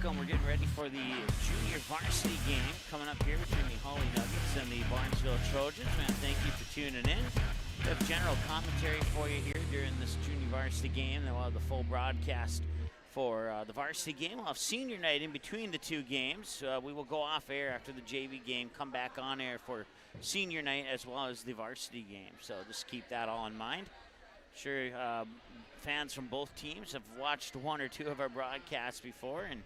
welcome. We're getting ready for the Junior Varsity game coming up here between the Hawley Nuggets and the Barnesville Trojans. Man, thank you for tuning in. We have general commentary for you here during this Junior Varsity game. Then we'll have the full broadcast for the varsity game. We'll have senior night in between the two games. We will go off air after the JV game, come back on air for senior night as well as the varsity game. So just keep that all in mind. Sure, fans from both teams have watched one or two of our broadcasts before, and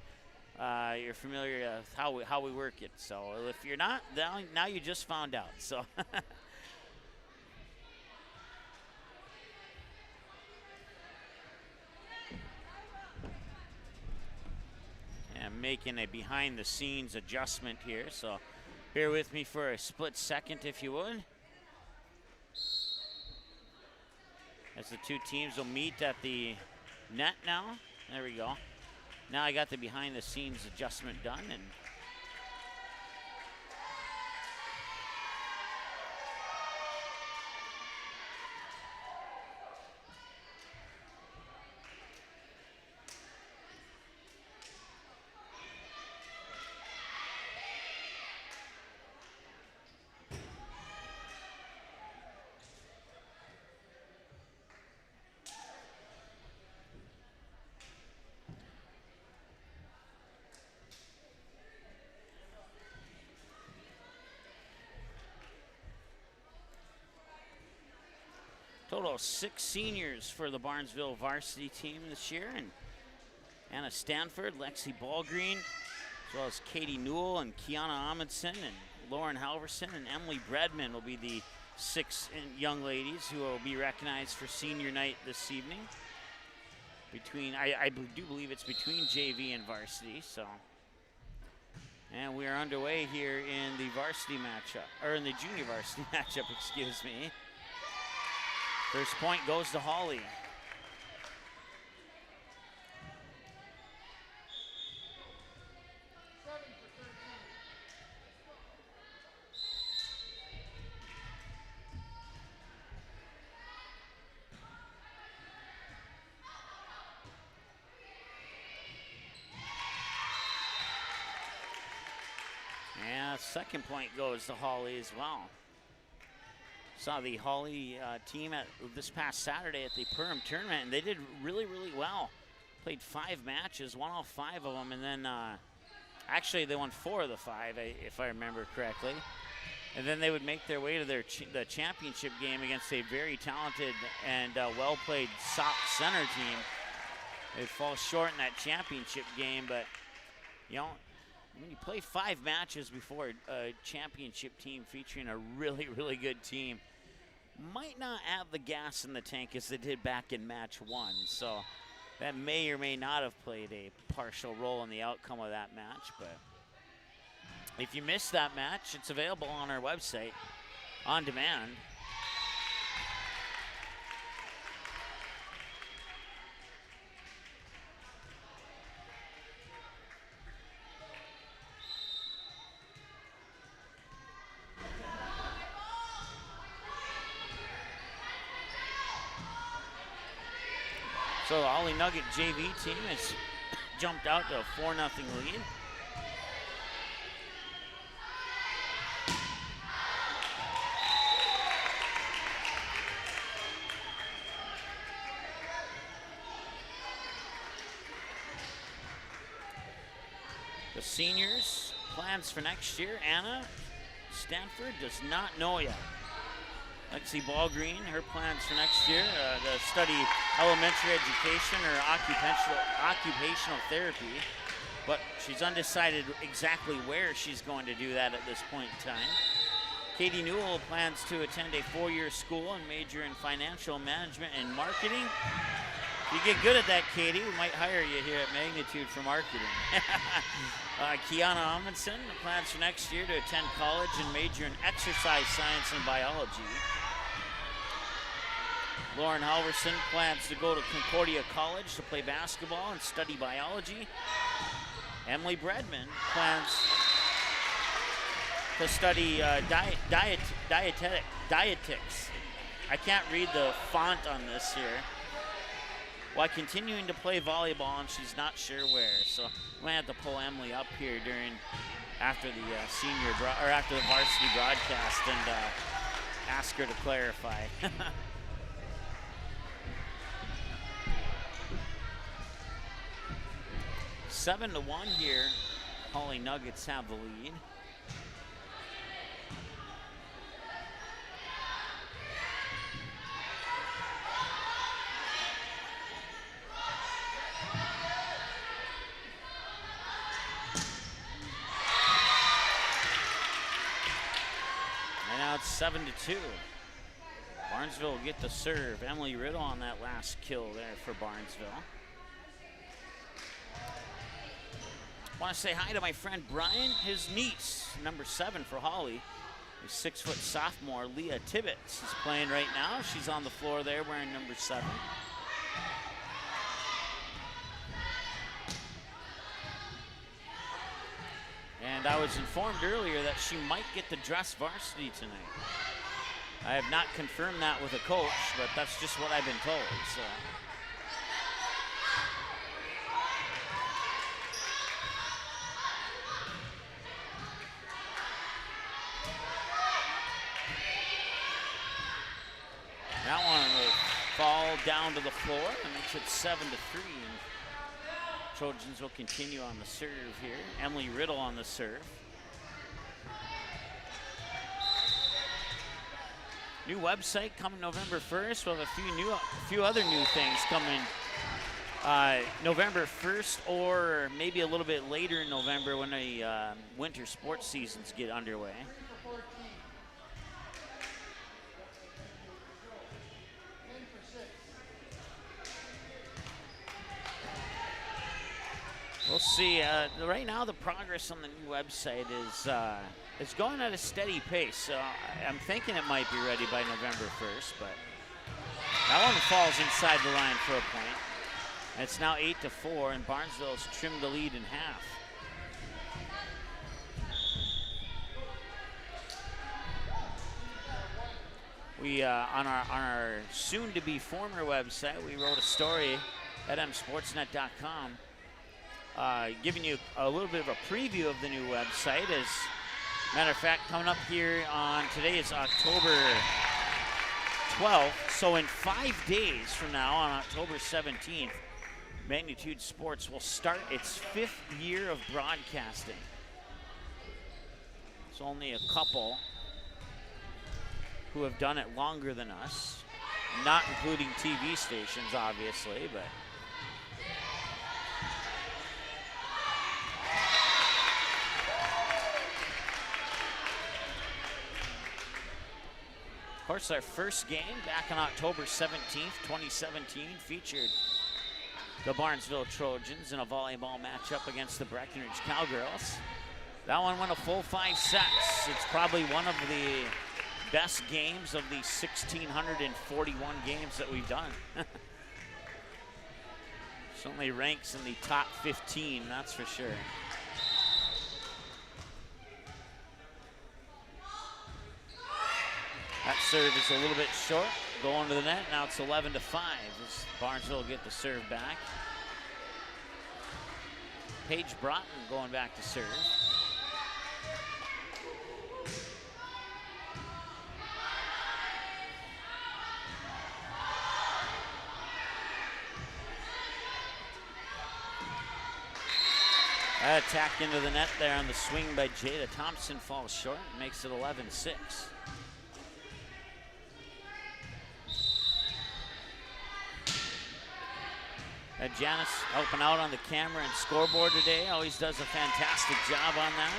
you're familiar with how we work it. So if you're not, now you just found out. So. I'm making a behind-the-scenes adjustment here, so bear with me for a split second, if you would. As the two teams will meet at the net now. There we go. Now I got the behind-the-scenes adjustment done, and total of 6 seniors for the Barnesville varsity team this year, and Anna Stanford, Lexi Ballgreen, as well as Katie Newell and Kiana Amundsen and Lauren Halverson and Emily Bredman will be the 6 young ladies who will be recognized for senior night this evening. I do believe it's between JV and varsity, so. And we are underway here in the varsity matchup, or in the junior varsity matchup, excuse me. First point goes to Hawley. And second point goes to Hawley as well. Saw the Hawley team at this past Saturday at the Perham tournament, and they did really, really well. Played 5 matches, won all 5 of them, and then actually they won 4 of the 5, if I remember correctly. And then they would make their way to the championship game against a very talented and well-played Sock Center team. They'd fall short in that championship game, but you know, when you play 5 matches before a championship team featuring a really, really good team, might not have the gas in the tank as they did back in match 1. So that may or may not have played a partial role in the outcome of that match. But if you missed that match, it's available on our website on demand. So the Hawley Nugget JV team has jumped out to a 4-0 lead. The seniors' plans for next year, Anna Stanford does not know yet. Lexi Ballgreen, her plans for next year, to study elementary education or occupational therapy, but she's undecided exactly where she's going to do that at this point in time. Katie Newell plans to attend a 4-year school and major in financial management and marketing. If you get good at that, Katie, we might hire you here at Magnitude for marketing. Kiana Amundsen plans for next year to attend college and major in exercise science and biology. Lauren Halverson plans to go to Concordia College to play basketball and study biology. Emily Bredman plans to study dietetics. I can't read the font on this here. while continuing to play volleyball, and she's not sure where. So we might have to pull Emily up here after the after the varsity broadcast and ask her to clarify. 7-1 here. Hawley Nuggets have the lead. And now it's 7-2. Barnesville will get the serve. Emily Riddle on that last kill there for Barnesville. Want to say hi to my friend Brian, his niece, number 7 for Hawley. A 6-foot sophomore, Leah Tibbetts, is playing right now. She's on the floor there wearing number 7. And I was informed earlier that she might get the dress varsity tonight. I have not confirmed that with a coach, but that's just what I've been told. So. That one will fall down to the floor, and makes it 7-3. Trojans will continue on the serve here. Emily Riddle on the serve. New website coming November 1st. We'll have a few other new things coming November 1st, or maybe a little bit later in November when the winter sports seasons get underway. We'll see. Right now, the progress on the new website is going at a steady pace. So I'm thinking it might be ready by November 1st, but that one falls inside the line for a point. And it's now 8-4, and Barnesville's trimmed the lead in half. We on our soon-to-be former website, we wrote a story at msportsnet.com. Giving you a little bit of a preview of the new website. As a matter of fact, coming up here on today is October 12th. So in 5 days from now, on October 17th, Magnitude Sports will start its 5th year of broadcasting. It's only a couple who have done it longer than us, not including TV stations, obviously, but. Of course, our first game back on October 17th, 2017, featured the Barnesville Trojans in a volleyball matchup against the Breckenridge Cowgirls. That one went a full 5 sets. It's probably one of the best games of the 1,641 games that we've done. Certainly ranks in the top 15, that's for sure. That serve is a little bit short, going to the net. Now it's 11-5 as Barnesville get the serve back. Paige Broughton going back to serve. That attack into the net there on the swing by Jada Thompson falls short and makes it 11-6. Janice helping out on the camera and scoreboard today. Always does a fantastic job on that.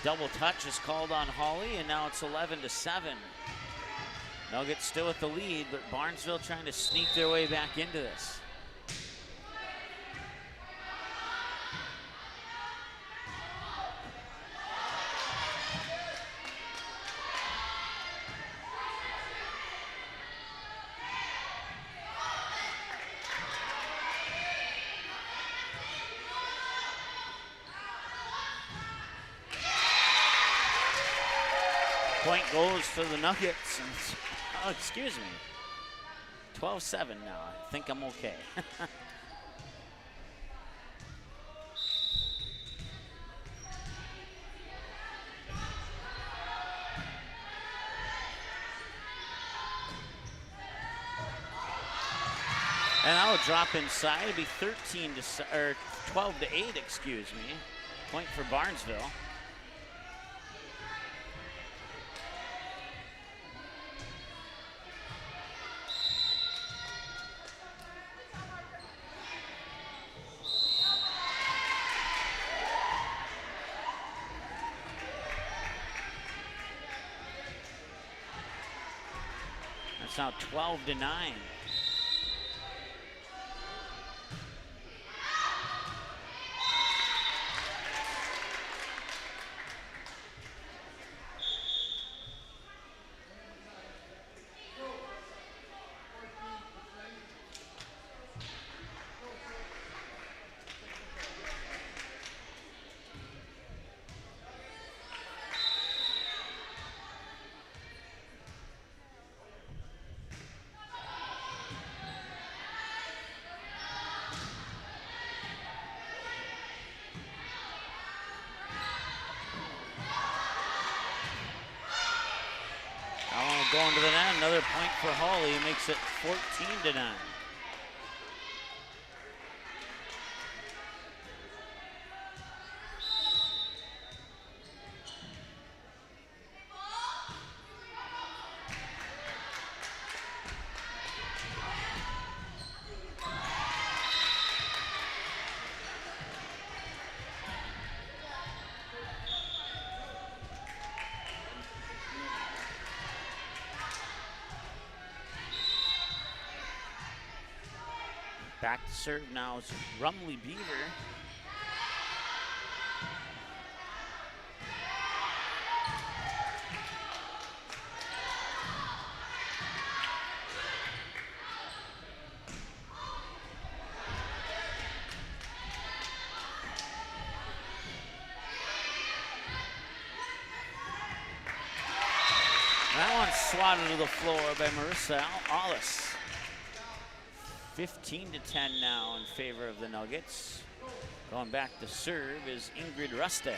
Double touch is called on Hawley, and now it's 11-7. Nuggets still with the lead, but Barnesville trying to sneak their way back into this. Point goes to the Nuggets. Oh, excuse me. 12-7 now. I think I'm okay. And that'll drop inside. It'll be 12 to 8, excuse me. Point for Barnesville. That's now 12 to 9. Going to the net, another point for Hawley, makes it 14 to 9. Back to serve now is Rumley Beaver. That one's swatted to the floor by Marissa Allis. 15 to 10 now in favor of the Nuggets. Going back to serve is Ingrid Rustad.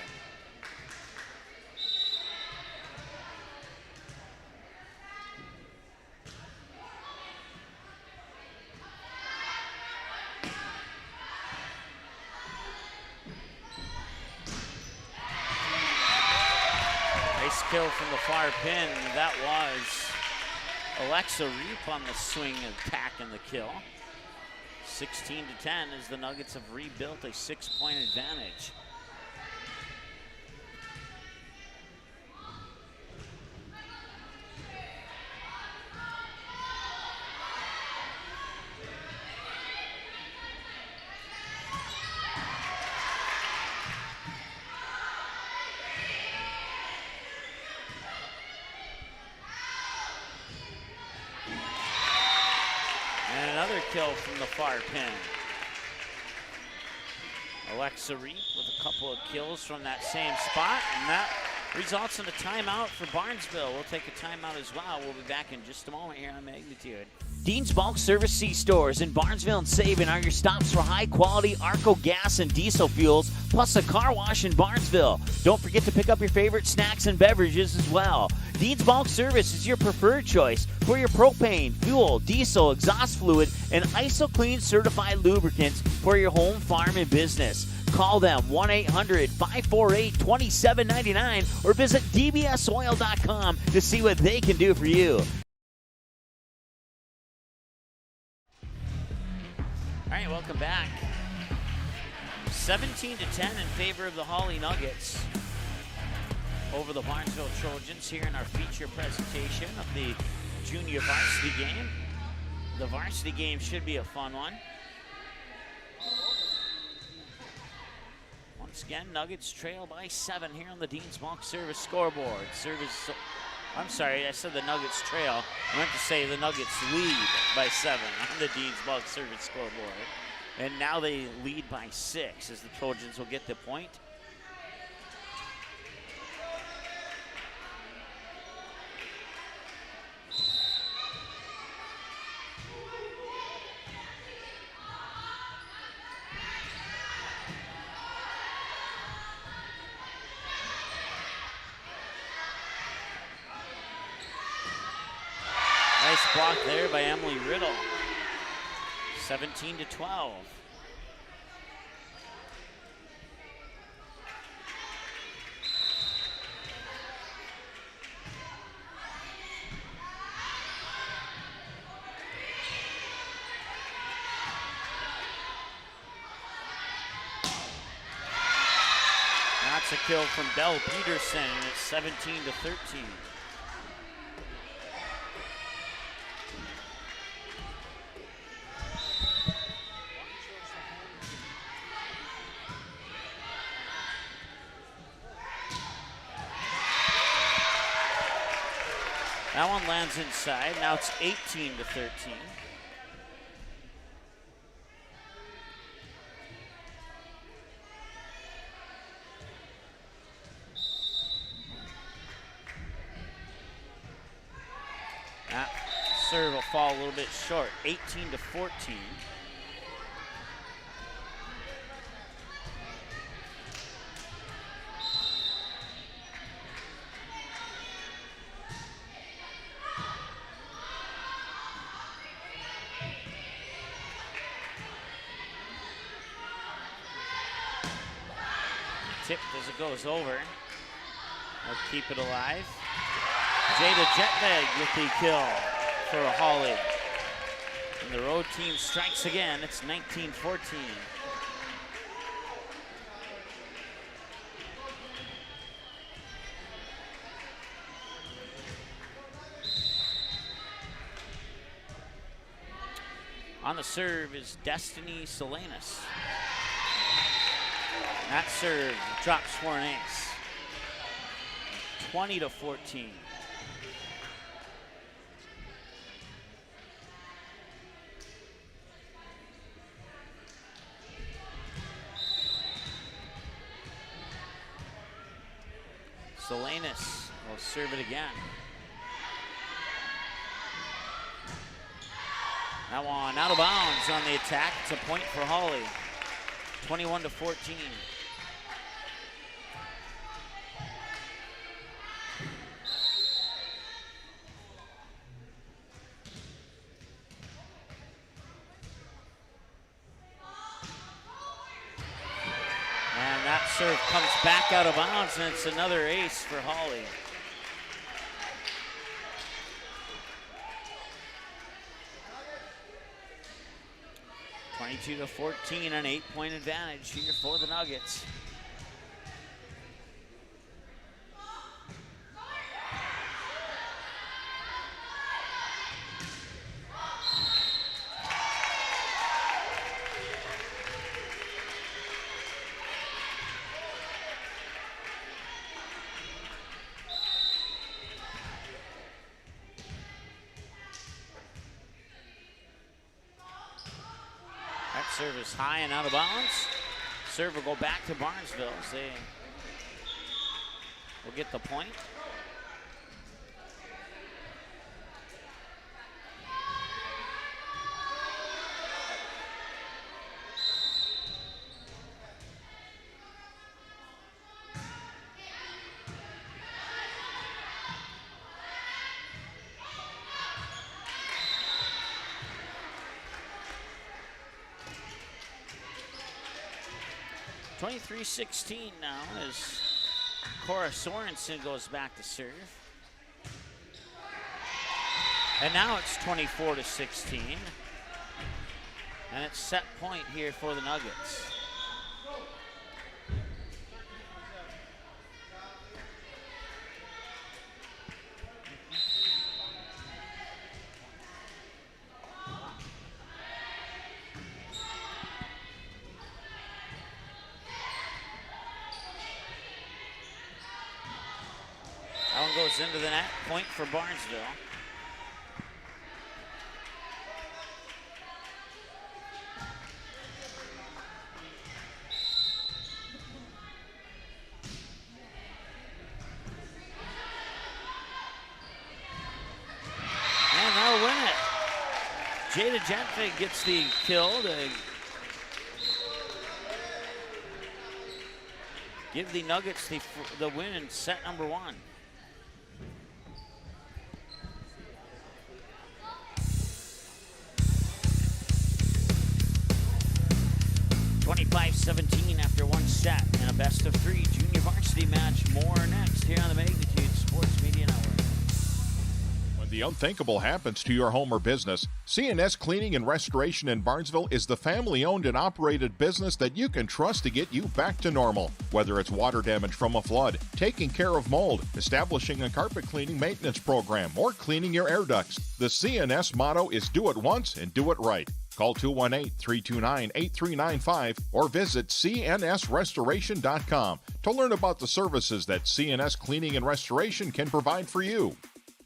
Nice kill from the far pin. That was Alexa Reap on the swing attack and the kill. 16 to 10 as the Nuggets have rebuilt a 6-point advantage. Kill from the far pin. Alexa Reap with a couple of kills from that same spot, and that results in a timeout for Barnesville. We'll take a timeout as well. We'll be back in just a moment here on Magnitude. Dean's Bulk Service C-Stores in Barnesville and Sabin are your stops for high-quality Arco gas and diesel fuels, plus a car wash in Barnesville. Don't forget to pick up your favorite snacks and beverages as well. Dean's Bulk Service is your preferred choice for your propane, fuel, diesel, exhaust fluid, and ISOCLEAN certified lubricants for your home, farm, and business. Call them 1-800-548-2799 or visit dbsoil.com to see what they can do for you. All right, welcome back. 17 to 10 in favor of the Hawley Nuggets over the Barnesville Trojans here in our feature presentation of the Junior Varsity game. The varsity game should be a fun one. Once again, Nuggets trail by 7 here on the Dean's Bulk Service scoreboard. I'm sorry, I said the Nuggets trail. I meant to say the Nuggets lead by 7 on the Dean's Bulk Service scoreboard. And now they lead by 6 as the Trojans will get the point. Nice block there by Emily Riddle. 17-12. That's a kill from Belle Peterson, and it's 17-13. That one lands inside. Now it's 18-13. That serve will fall a little bit short. 18-14. Tipped as it goes over. They'll keep it alive. Jada Jetvig with the kill for Hawley. And the road team strikes again. It's 19-14. On the serve is Destiny Salinas. That serve drops for an ace. 20-14. Salinas will serve it again. That one out of bounds on the attack. It's a point for Hawley. 21-14. And that serve comes back out of bounds, and it's another ace for Hawley. 22-14, an 8-point advantage here for the Nuggets. Serve is high and out of bounds. Serve will go back to Barnesville as they will get the point. .23-16 now as Cora Sorensen goes back to serve. And now it's 24-16. And it's set point here for the Nuggets. Goes into the net, point for Barnesville. And they'll win it. Jada Jetvig gets the kill to give the Nuggets the win in set number 1. 17 after one set and a best of three junior varsity match. More next here on the Magnitude Sports Media Network. When the unthinkable happens to your home or business, C&S Cleaning and Restoration in Barnesville is the family-owned and operated business that you can trust to get you back to normal. Whether it's water damage from a flood, taking care of mold, establishing a carpet cleaning maintenance program, or cleaning your air ducts, the C&S motto is do it once and do it right. Call 218-329-8395 or visit cnsrestoration.com to learn about the services that C&S Cleaning and Restoration can provide for you.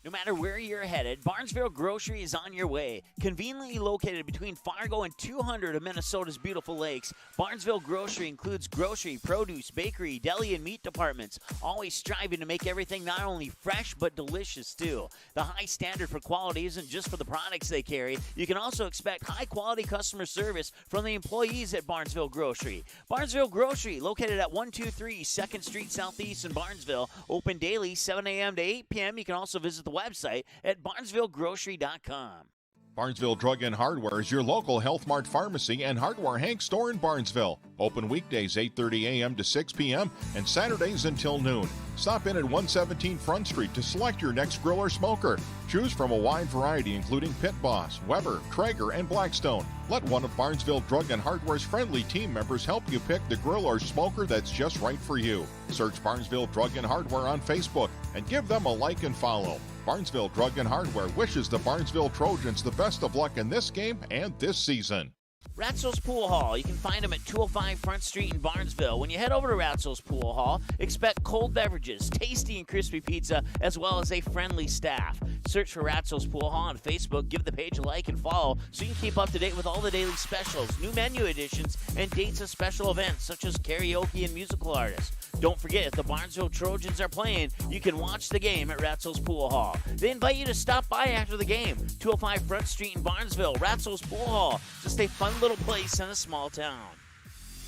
No matter where you're headed, Barnesville Grocery is on your way. Conveniently located between Fargo and 200 of Minnesota's beautiful lakes, Barnesville Grocery includes grocery, produce, bakery, deli, and meat departments, always striving to make everything not only fresh but delicious too. The high standard for quality isn't just for the products they carry. You can also expect high-quality customer service from the employees at Barnesville Grocery. Barnesville Grocery, located at 123 2nd Street Southeast in Barnesville, open daily 7 a.m. to 8 p.m. You can also visit the website at barnesvillegrocery.com. Barnesville Drug and Hardware is your local Health Mart pharmacy and hardware Hank store in Barnesville. Open weekdays 8:30 a.m. to 6 p.m. and Saturdays until noon. Stop in at 117 Front Street to select your next grill or smoker. Choose from a wide variety including Pit Boss, Weber, Traeger, and Blackstone. Let one of Barnesville Drug and Hardware's friendly team members help you pick the grill or smoker that's just right for you. Search Barnesville Drug and Hardware on Facebook and give them a like and follow. Barnesville Drug and Hardware wishes the Barnesville Trojans the best of luck in this game and this season. Ratzel's Pool Hall. You can find them at 205 Front Street in Barnesville. When you head over to Ratzel's Pool Hall, expect cold beverages, tasty and crispy pizza, as well as a friendly staff. Search for Ratzel's Pool Hall on Facebook, give the page a like and follow so you can keep up to date with all the daily specials, new menu additions, and dates of special events such as karaoke and musical artists. Don't forget, if the Barnesville Trojans are playing, you can watch the game at Ratzel's Pool Hall. They invite you to stop by after the game. 205 Front Street in Barnesville, Ratzel's Pool Hall. Just a fun little place in a small town.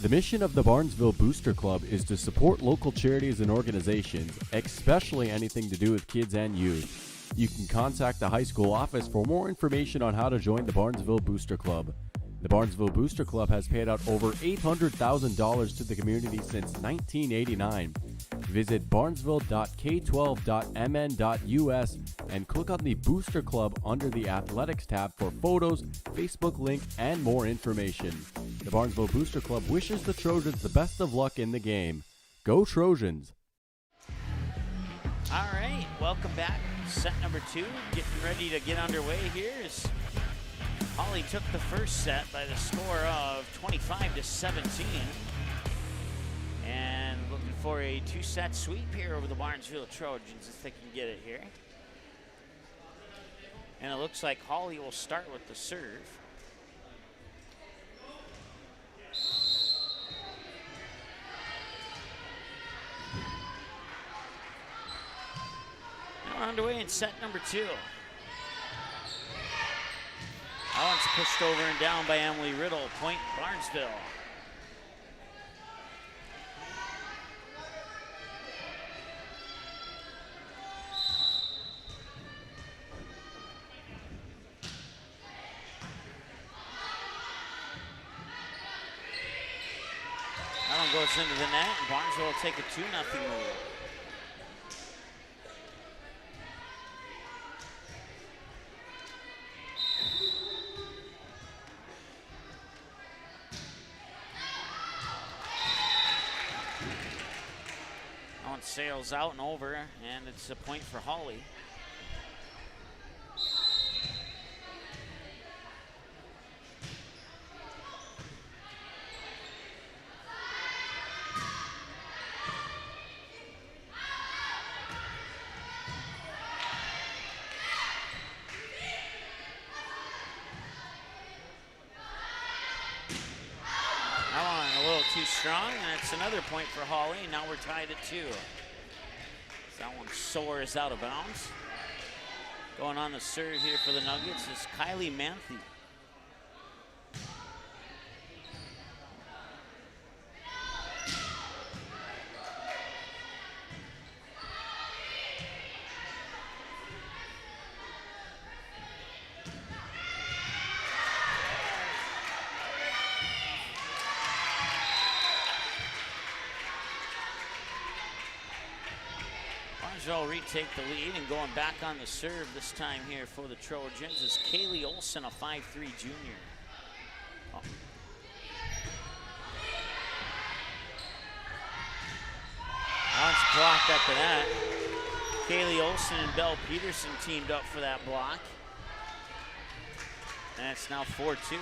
The mission of the Barnesville Booster Club is to support local charities and organizations, especially anything to do with kids and youth. You can contact the high school office for more information on how to join the Barnesville Booster Club. The Barnesville Booster Club has paid out over $800,000 to the community since 1989. Visit barnesville.k12.mn.us and click on the Booster Club under the Athletics tab for photos, Facebook link, and more information. The Barnesville Booster Club wishes the Trojans the best of luck in the game. Go Trojans! All right, welcome back. Set number 2, getting ready to get underway here as Hawley took the first set by the score of 25-17. And looking for a 2-set sweep here over the Barnesville Trojans if they can get it here. And it looks like Hawley will start with the serve. Now we're underway in set number 2. That one's pushed over and down by Emily Riddle. Point Barnesville. That one goes into the net, and Barnesville will take a 2-0 lead. Sails out and over, and it's a point for Hawley. That one a little too strong, and it's another point for Hawley. Now we're tied at 2. That one soars out of bounds. Going on the serve here for the Nuggets is Kylie Manthe. Barnesville retake the lead, and going back on the serve this time here for the Trojans is Kaylee Olson, a 5'3" junior. Oh. Now it's blocked up to that. Kaylee Olson and Belle Peterson teamed up for that block. And it's now 4-2.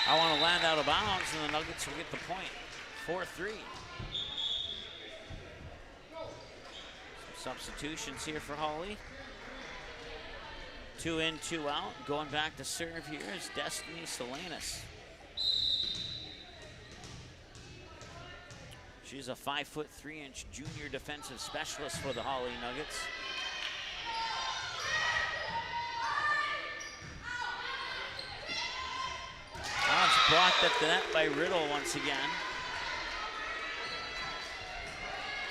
I want to land out of bounds, and the Nuggets will get the point. 4-3. Some substitutions here for Hawley. 2 in, 2 out. Going back to serve here is Destiny Salinas. She's a 5'3" junior defensive specialist for the Hawley Nuggets. Now it's blocked up the net by Riddle once again.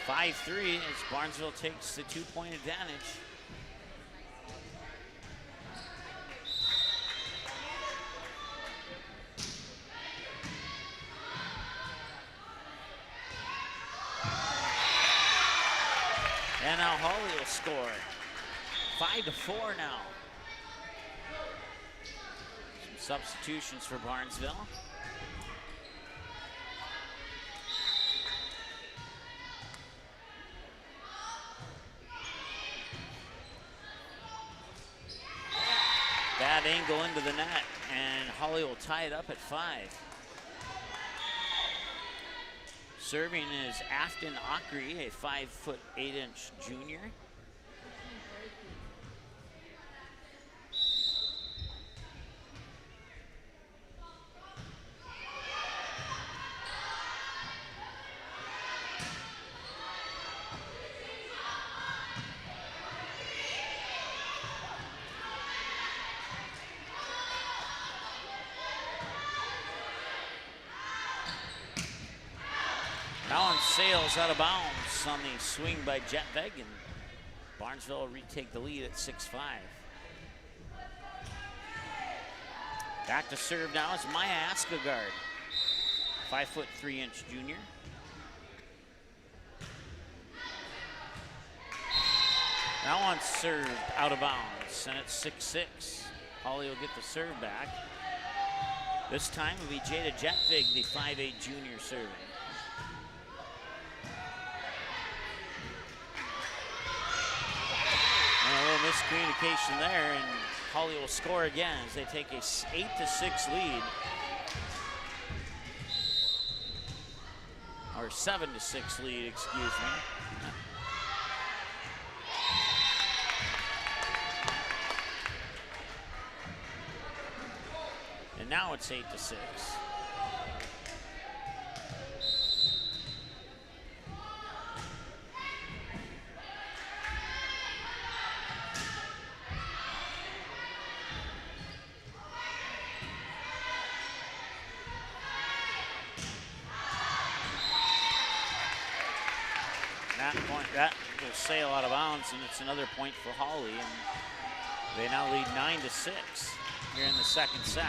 5-3 as Barnesville takes the 2-point advantage. And now Hawley will score. 5-4 now. Some substitutions for Barnesville. Bad angle into the net, and Hawley will tie it up at 5. Serving is Afton Ockery, a 5'8" junior. Sails out of bounds on the swing by Jetvig, and Barnesville will retake the lead at 6-5. Back to serve now is Maya Askegard, 5'3" junior. That one's served out of bounds, and it's 6-6. Hawley will get the serve back. This time it will be Jada Jetvig, the 5'8" junior, serving. A little miscommunication there, and Hawley will score again as they take a 8-6 lead. Or 7-6 lead, excuse me. And now it's 8-6. That will sail out of bounds, and it's another point for Hawley, and they now lead 9-6 here in the second set.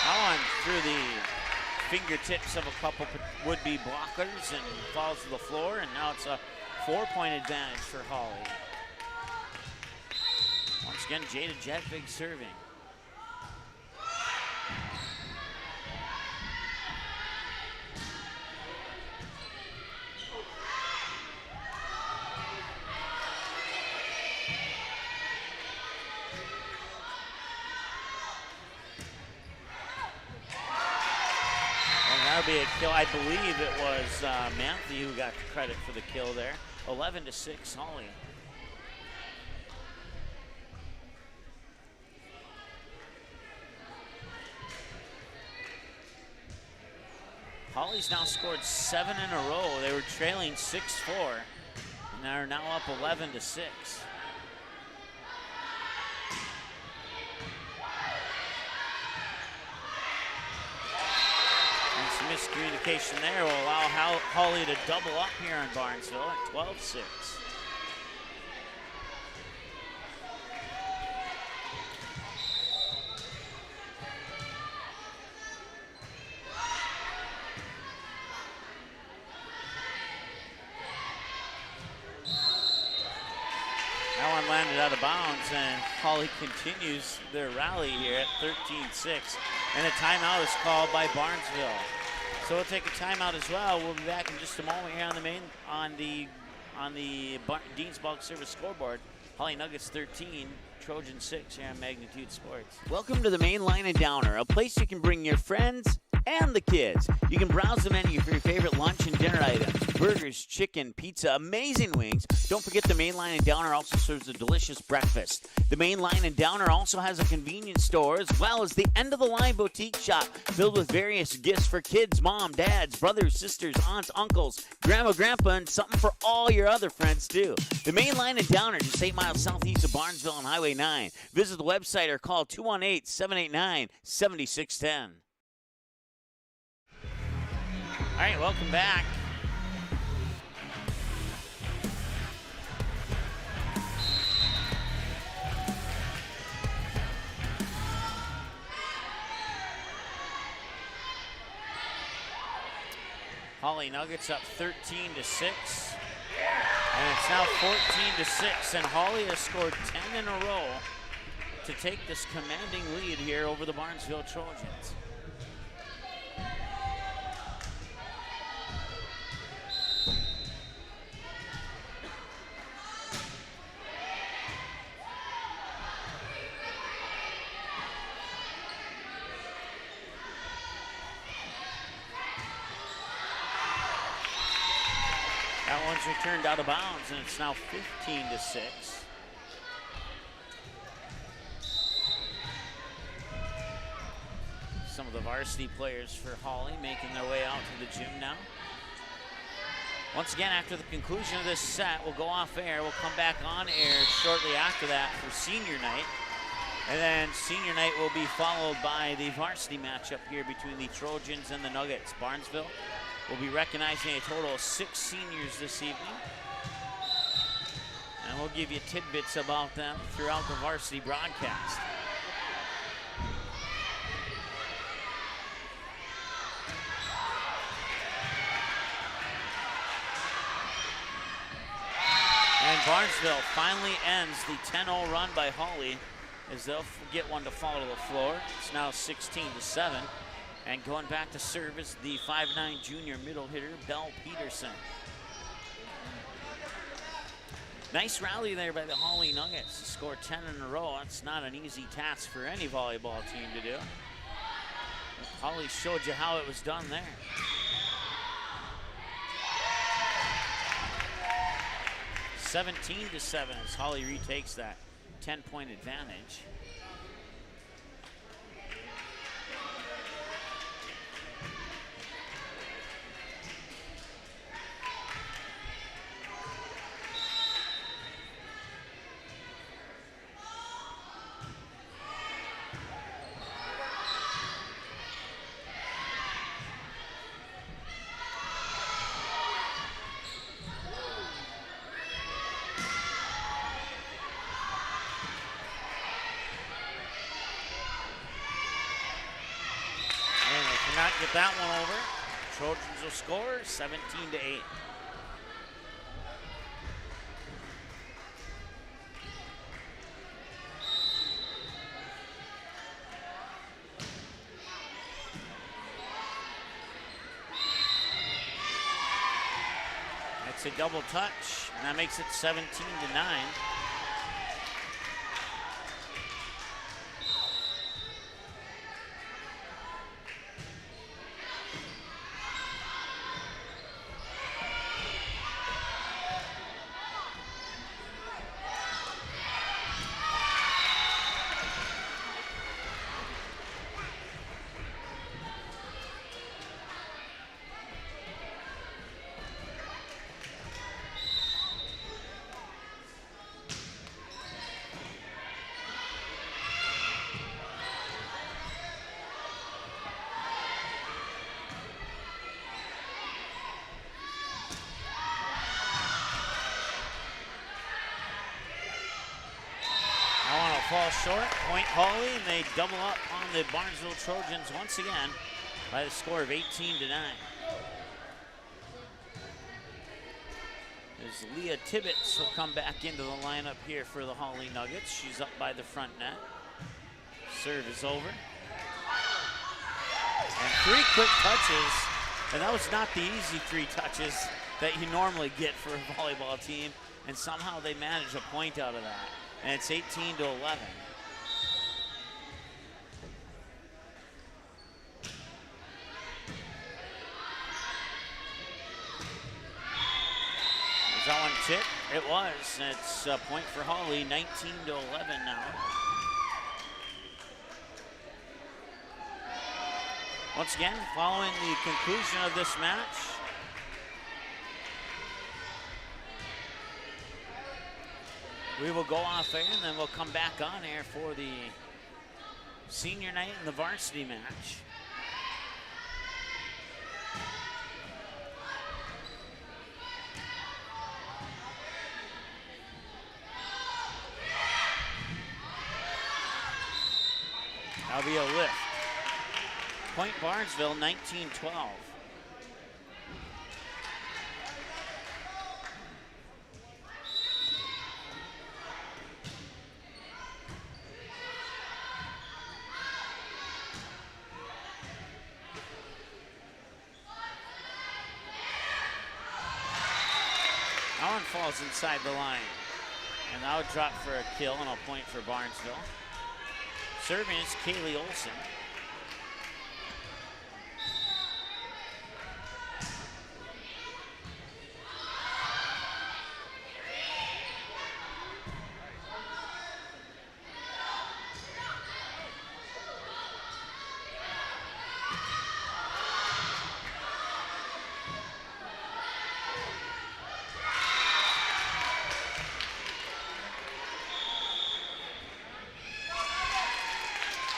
That one through the fingertips of a couple would-be blockers and falls to the floor, and now it's a 4-point advantage for Hawley. Once again, Jada Jetvig serving. And that'll be a kill. I believe it was Manthe who got the credit for the kill there. 11-6 Hawley. Hawley's now scored 7 in a row. They were trailing 6-4, and they're now up 11-6. miscommunication there will allow Hawley to double up here on Barnesville at 12-6. That one landed out of bounds, and Hawley continues their rally here at 13-6. And a timeout is called by Barnesville. So we'll take a timeout as well. We'll be back in just a moment here on the Dean's Bulk Service scoreboard. Hawley Nuggets 13, Trojan 6 here on Magnitude Sports. Welcome to the Main Line and Downer, a place you can bring your friends and the kids. You can browse the menu for your favorite lunch and dinner items. Burgers, chicken, pizza, amazing wings. Don't forget the Main Line and Downer also serves a delicious breakfast. The Main Line and Downer also has a convenience store as well as the end-of-the-line boutique shop filled with various gifts for kids, mom, dads, brothers, sisters, aunts, uncles, grandma, grandpa, and something for all your other friends too. The Main Line and Downer, just 8 miles southeast of Barnesville on Highway 9. Visit the website or call 218-789-7610. All right, welcome back. Hawley Nuggets up 13-6. And it's now 14-6, and Hawley has scored 10 in a row to take this commanding lead here over the Barnesville Trojans. That one's returned out of bounds, and it's now 15-6. Some of the varsity players for Hawley making their way out to the gym now. Once again, after the conclusion of this set, we'll go off air. We'll come back on air shortly after that for senior night. And then senior night will be followed by the varsity matchup here between the Trojans and the Nuggets. Barnesville will be recognizing a total of 6 seniors this evening. And we'll give you tidbits about them throughout the varsity broadcast. And Barnesville finally ends the 10-0 run by Hawley as they'll get one to fall to the floor. It's now 16-7. And going back to serve is the 5'9" junior middle hitter, Belle Peterson. Nice rally there by the Hawley Nuggets to score 10 in a row. That's not an easy task for any volleyball team to do. But Hawley showed you how it was done there. (17-7) as Hawley retakes that 10-point advantage. Get that one over. Trojans will score 17-8. That's a double touch, and that makes it 17-9. falls short. Point Hawley, and they double up on the Barnesville Trojans once again by the score of 18-9. As Leah Tibbetts will come back into the lineup here for the Hawley Nuggets. She's up by the front net. Serve is over. And 3 quick touches, and that was not the easy 3 touches that you normally get for a volleyball team, and somehow they managed a point out of that. And it's 18-11. Was that one tip? It was. It's a point for Hawley, 19-11 now. Once again, following the conclusion of this match, we will go off air and then we'll come back on air for the senior night and the varsity match. That'll be a lift. Point Barnesville, 19-12. That one falls inside the line. And that would drop for a kill and a point for Barnesville. Serving is Kaylee Olson.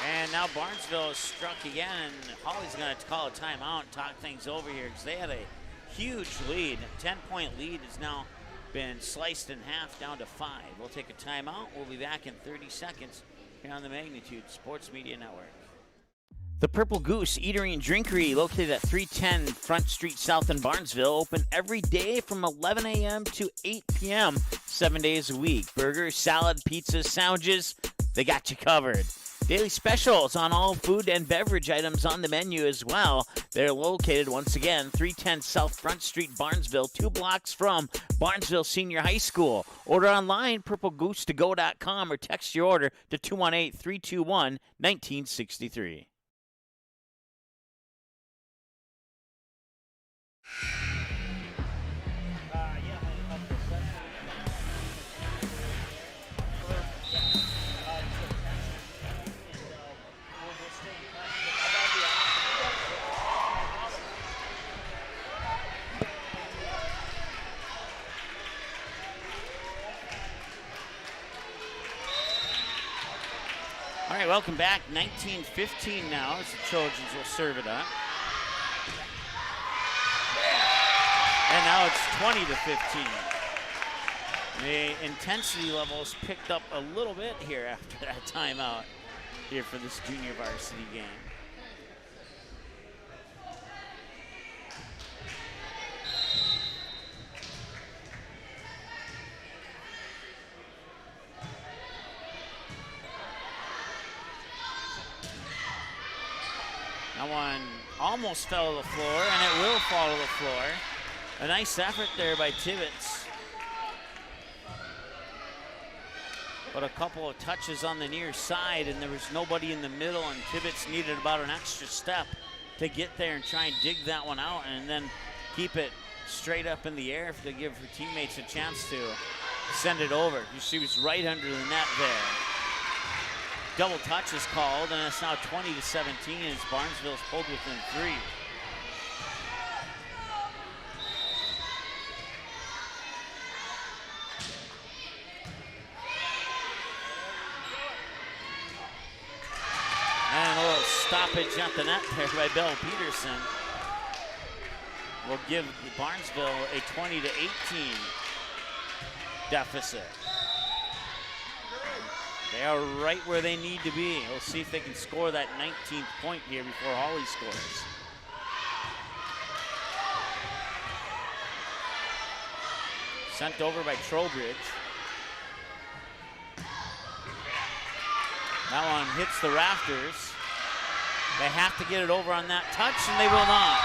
And now Barnesville is struck again, and Hawley's going to call a timeout and talk things over here because they had a huge lead. A 10-point lead has now been sliced in half down to 5. We'll take a timeout. We'll be back in 30 seconds here on the Magnitude Sports Media Network. The Purple Goose Eatery and Drinkery, located at 310 Front Street South in Barnesville, open every day from 11 a.m. to 8 p.m., 7 days a week. Burgers, salad, pizzas, sandwiches, they got you covered. Daily specials on all food and beverage items on the menu as well. They're located, once again, 310 South Front Street, Barnesville, 2 blocks from Barnesville Senior High School. Order online, purplegoose2go.com, or text your order to 218-321-1963. All right, welcome back. 19-15 now as the Trojans will serve it up. And now it's 20-15. The intensity levels picked up a little bit here after that timeout here for this junior varsity game. That one almost fell to the floor, and it will fall to the floor. A nice effort there by Tibbetts. But a couple of touches on the near side, and there was nobody in the middle, and Tibbetts needed about an extra step to get there and try and dig that one out and then keep it straight up in the air to give her teammates a chance to send it over. She was right under the net there. Double touch is called, and it's now 20-17 as Barnesville's pulled within 3. And a little stoppage at the net there by Belle Peterson will give Barnesville a 20-18 deficit. They are right where they need to be. We'll see if they can score that 19th point here before Hawley scores. Sent over by Trowbridge. That one hits the rafters. They have to get it over on that touch, and they will not.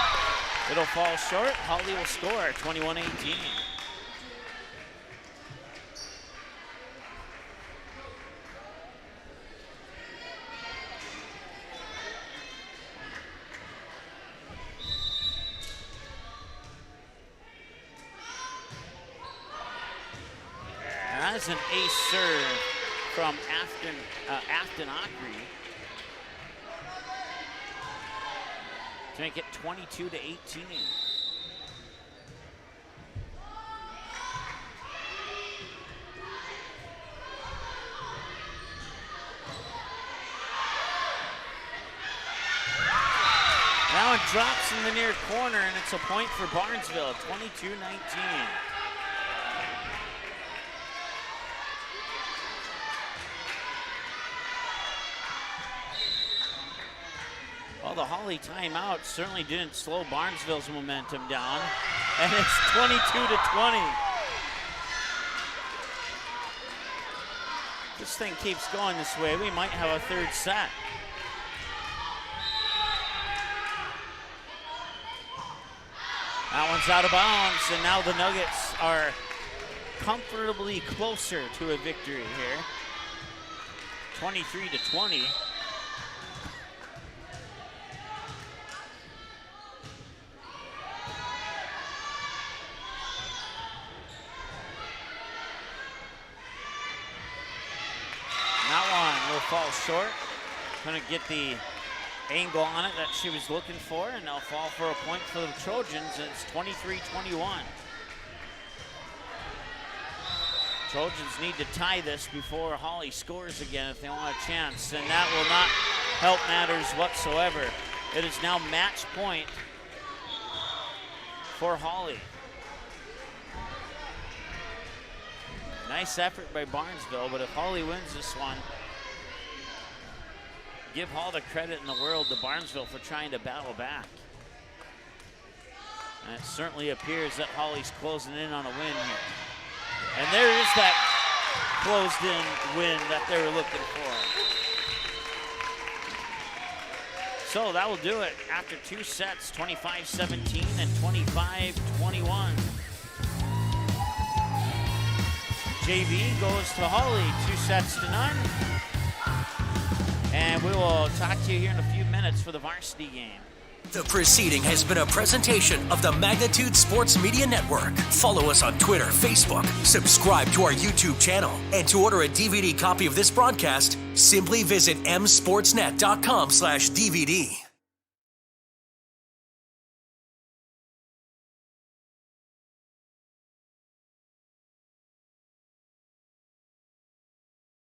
It'll fall short. Hawley will score 21-18. That's an ace serve from Afton Ockery to make it 22-18. Now it drops in the near corner, and it's a point for Barnesville, 22-19. Well, the Hawley timeout certainly didn't slow Barnesville's momentum down, and it's 22-20. This thing keeps going this way, we might have a third set. That one's out of bounds, and now the Nuggets are comfortably closer to a victory here. 23-20. Fall short. Couldn't get the angle on it that she was looking for, and they'll fall for a point for the Trojans. It's 23-21. Trojans need to tie this before Hawley scores again if they want a chance, and that will not help matters whatsoever. It is now match point for Hawley. Nice effort by Barnesville, but if Hawley wins this one, give all the credit in the world to Barnesville for trying to battle back. And it certainly appears that Hawley's closing in on a win here. And there is that closed in win that they were looking for. So that will do it after two sets, 25-17 and 25-21. JV goes to Hawley, 2-0. And we will talk to you here in a few minutes for the varsity game. The proceeding has been a presentation of the Magnitude Sports Media Network. Follow us on Twitter, Facebook, subscribe to our YouTube channel, and to order a DVD copy of this broadcast, simply visit msportsnet.com/DVD.